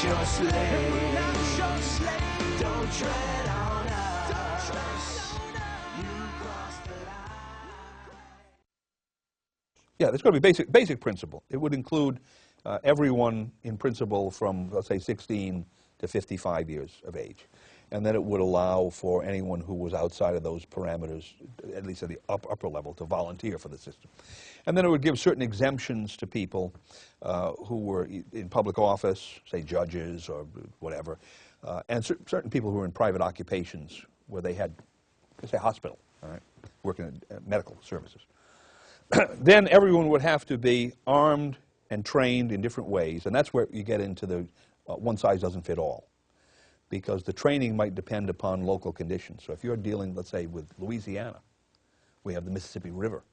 pronounce your slave. Don't tread on us. You cross the line. Yeah, there's going to be basic principle. It would include everyone in principle from, let's say, 16 to 55 years of age. And then it would allow for anyone who was outside of those parameters, at least at the upper level, to volunteer for the system. And then it would give certain exemptions to people who were in public office, say judges or whatever, and certain people who were in private occupations where they had, say, hospital, all right, working in medical services. Then everyone would have to be armed and trained in different ways, and that's where you get into the one size doesn't fit all, because the training might depend upon local conditions. So if you're dealing, let's say, with Louisiana, we have the Mississippi River,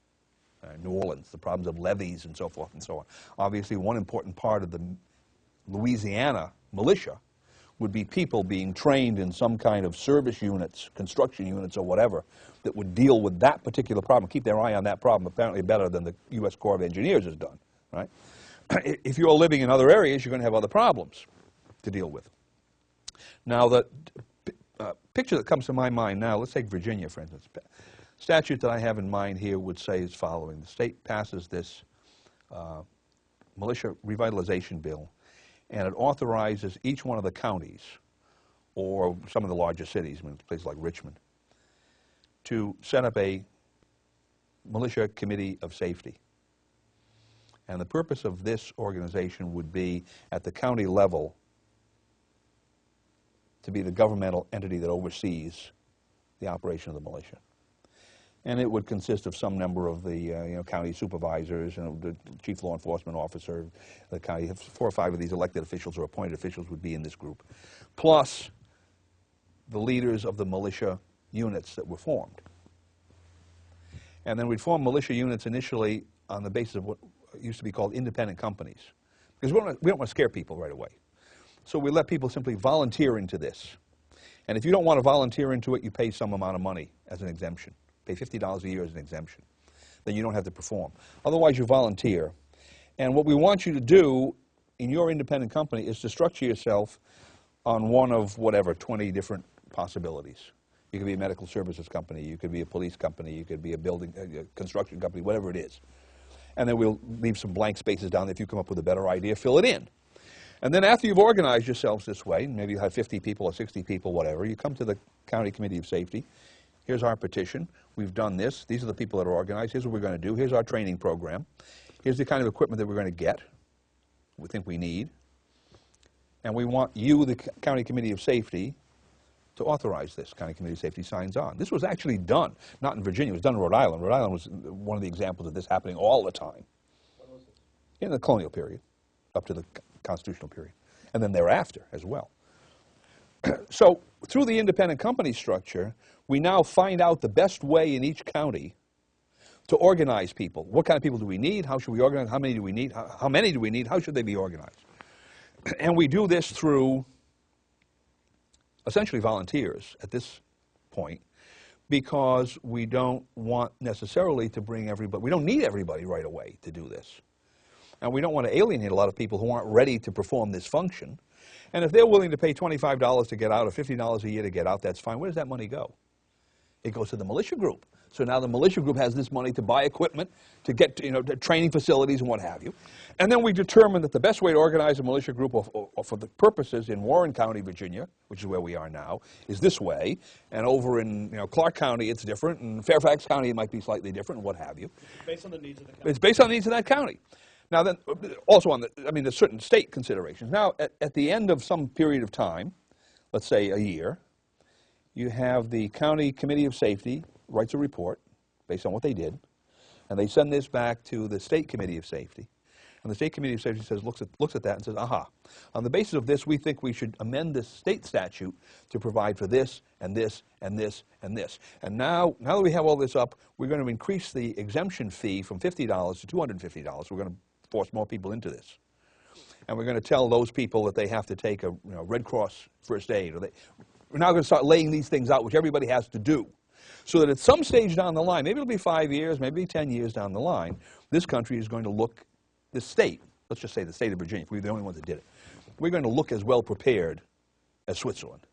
New Orleans, the problems of levees and so forth and so on. Obviously, one important part of the Louisiana militia would be people being trained in some kind of service units, construction units or whatever, that would deal with that particular problem, keep their eye on that problem, apparently better than the U.S. Corps of Engineers has done, right? If you're living in other areas, you're going to have other problems to deal with. Now, the picture that comes to my mind now, let's take Virginia, for instance. Statute that I have in mind here would say as following. The state passes this militia revitalization bill, and it authorizes each one of the counties, or some of the larger cities, I mean, places like Richmond, to set up a militia committee of safety. And the purpose of this organization would be, at the county level, to be the governmental entity that oversees the operation of the militia. And it would consist of some number of the county supervisors, the chief law enforcement officer, the county, 4 or 5 of these elected officials or appointed officials would be in this group, plus the leaders of the militia units that were formed. And then we'd form militia units initially on the basis of what used to be called independent companies, because we don't want to scare people right away. So we let people simply volunteer into this. And if you don't want to volunteer into it, you pay some amount of money as an exemption. Pay $50 a year as an exemption. Then you don't have to perform. Otherwise, you volunteer. And what we want you to do in your independent company is to structure yourself on one of whatever, 20 different possibilities. You could be a medical services company, you could be a police company, you could be a building, construction company, whatever it is. And then we'll leave some blank spaces down there. If you come up with a better idea, fill it in. And then after you've organized yourselves this way, maybe you have 50 people or 60 people, whatever, you come to the County Committee of Safety. Here's our petition. We've done this. These are the people that are organized. Here's what we're going to do. Here's our training program. Here's the kind of equipment that we're going to get, we think we need. And we want you, the County Committee of Safety, to authorize this. County Committee of Safety signs on. This was actually done, not in Virginia, it was done in Rhode Island. Rhode Island was one of the examples of this happening all the time. When was it? In the colonial period, up to the constitutional period, and then thereafter as well. So through the independent company structure, we now find out the best way in each county to organize people. What kind of people do we need? How should we organize? How many do we need? How many do we need? How should they be organized? And we do this through essentially volunteers at this point, because we don't want necessarily to bring everybody, we don't need everybody right away to do this. And we don't want to alienate a lot of people who aren't ready to perform this function. And if they're willing to pay $25 to get out or $50 a year to get out, that's fine. Where does that money go? It goes to the militia group. So now the militia group has this money to buy equipment, to get to training facilities and what have you. And then we determine that the best way to organize a militia group or for the purposes in Warren County, Virginia, which is where we are now, is this way. And over in Clark County, it's different. And Fairfax County, it might be slightly different and what have you. It's based on the needs of the county. It's based on the needs of that county. Now then, also on there's certain state considerations. Now, at the end of some period of time, let's say a year, you have the County Committee of Safety writes a report based on what they did, and they send this back to the State Committee of Safety. And the State Committee of Safety looks at that and says, aha, on the basis of this, we think we should amend this state statute to provide for this and this and this and this. And now that we have all this up, we're going to increase the exemption fee from $50 to $250. We're going to force more people into this. And we're going to tell those people that they have to take a Red Cross first aid. We're now going to start laying these things out, which everybody has to do. So that at some stage down the line, maybe it'll be 5 years, maybe 10 years down the line, this country is going to look, this state let's just say the state of Virginia, if we were the only ones that did it, we're going to look as well prepared as Switzerland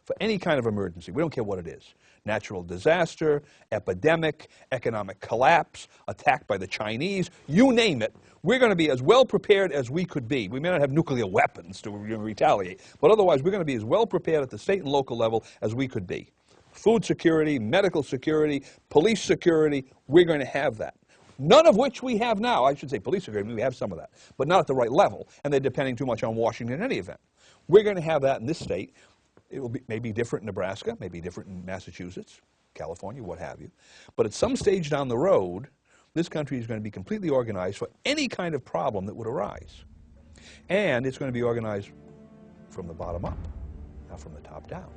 for any kind of emergency. We don't care what it is. Natural disaster, epidemic, economic collapse, attack by the Chinese, you name it. We're going to be as well prepared as we could be. We may not have nuclear weapons to retaliate, but otherwise we're going to be as well prepared at the state and local level as we could be. Food security, medical security, police security, we're going to have that. None of which we have now. I should say police security, we have some of that, but not at the right level, and they're depending too much on Washington in any event. We're going to have that in this state. It will be maybe different in Nebraska, maybe different in Massachusetts, California, what have you. But at some stage down the road, this country is going to be completely organized for any kind of problem that would arise. And it's going to be organized from the bottom up, not from the top down.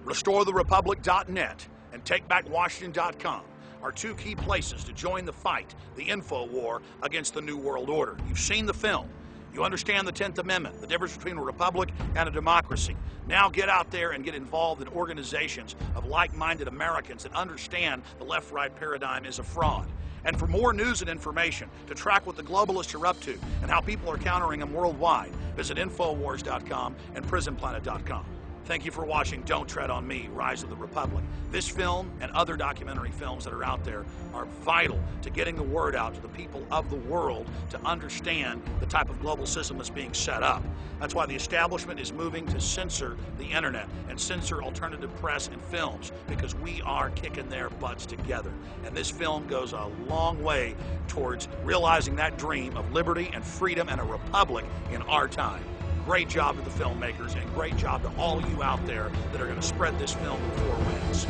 RestoreTheRepublic.net and TakeBackWashington.com are two key places to join the fight, the info war against the New World Order. You've seen the film. You understand the 10th Amendment, the difference between a republic and a democracy. Now get out there and get involved in organizations of like-minded Americans that understand the left-right paradigm is a fraud. And for more news and information to track what the globalists are up to and how people are countering them worldwide, visit Infowars.com and PrisonPlanet.com. Thank you for watching Don't Tread on Me, Rise of the Republic. This film and other documentary films that are out there are vital to getting the word out to the people of the world to understand the type of global system that's being set up. That's why the establishment is moving to censor the internet and censor alternative press and films, because we are kicking their butts together. And this film goes a long way towards realizing that dream of liberty and freedom and a republic in our time. Great job to the filmmakers, and great job to all you out there that are going to spread this film to the four winds.